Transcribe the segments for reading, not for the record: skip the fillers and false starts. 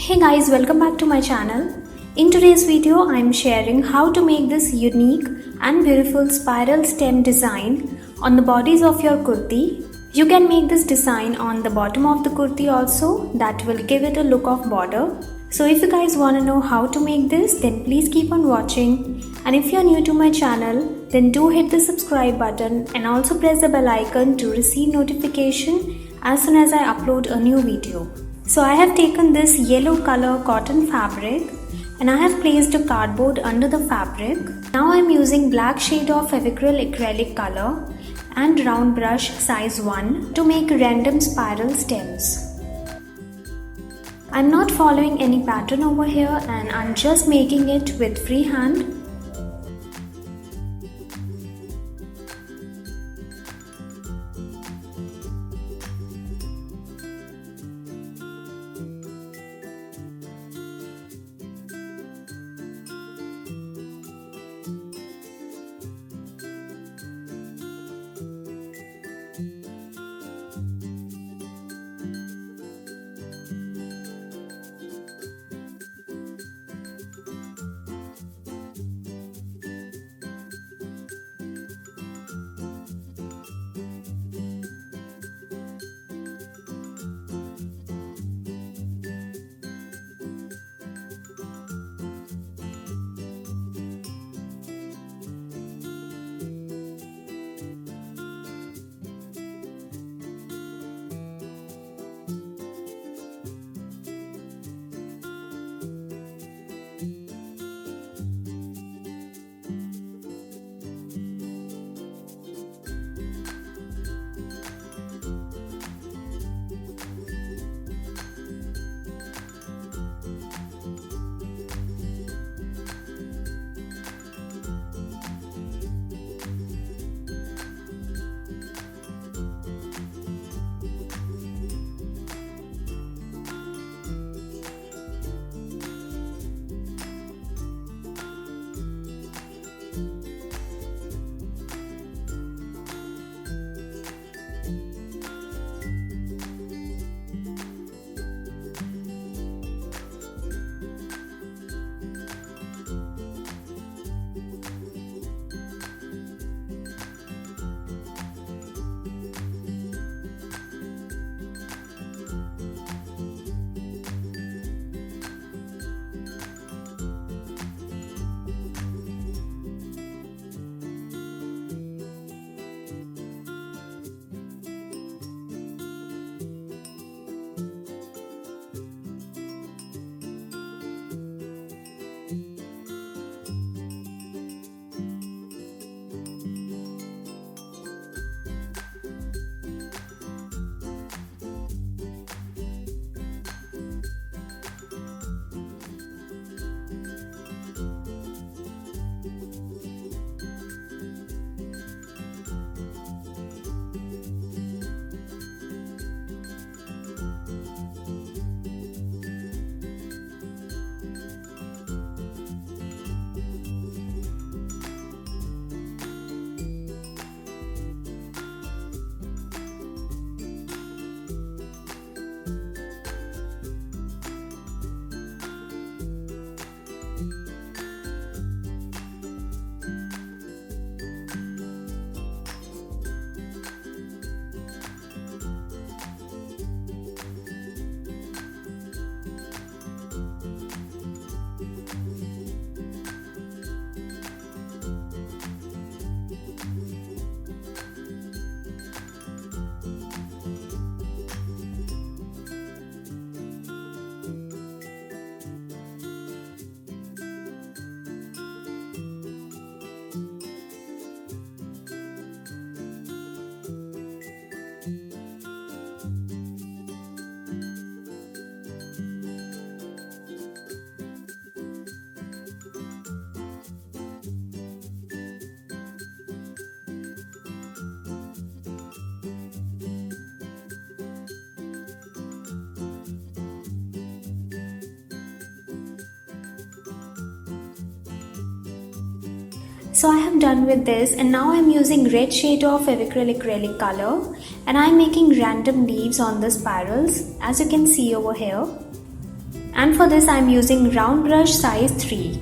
Hey guys, welcome back to my channel. In today's video, I am sharing how to make this unique and beautiful spiral stem design on the bodies of your kurti. You can make this design on the bottom of the kurti also, that will give it a look of border. So if you guys want to know how to make this, then please keep on watching. And if you are new to my channel, then do hit the subscribe button and also press the bell icon to receive notification as soon as I upload a new video. So I have taken this yellow color cotton fabric and I have placed a cardboard under the fabric. Now I am using black shade of Fevicryl acrylic color and round brush size 1 to make random spiral stems. I am not following any pattern over here and I am just making it with free hand. So I have done with this and now I am using red shade of Fevicryl acrylic color and I am making random leaves on the spirals as you can see over here. And for this I am using round brush size 3.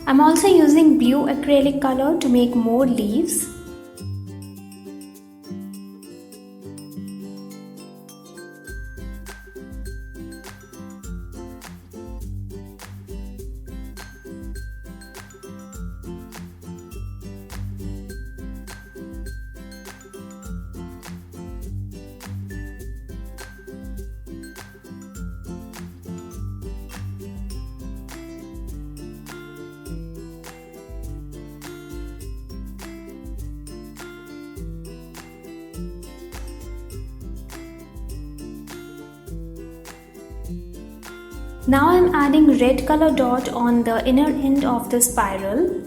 I'm also using blue acrylic color to make more leaves. Now I am adding red color dot on the inner end of the spiral.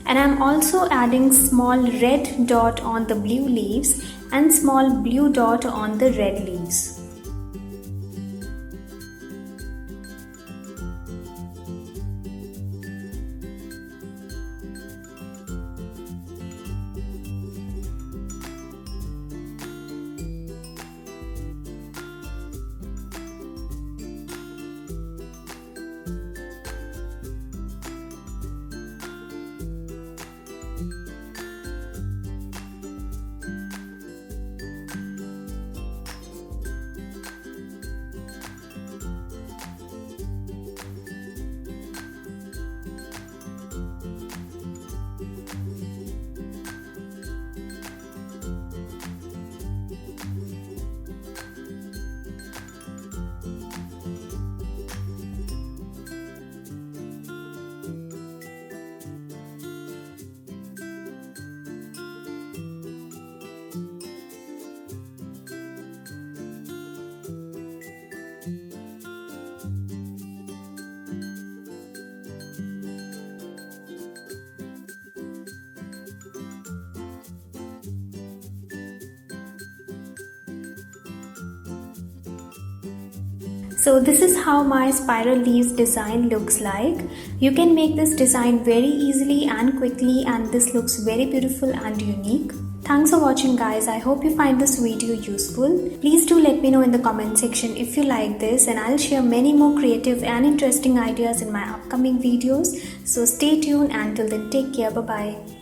And I'm also adding small red dot on the blue leaves and small blue dot on the red leaves. So this is how my spiral leaves design looks like. You can make this design very easily and quickly, and this looks very beautiful and unique. Thanks for watching guys. I hope you find this video useful. Please do let me know in the comment section if you like this, and I'll share many more creative and interesting ideas in my upcoming videos. So stay tuned, and till then take care. Bye bye.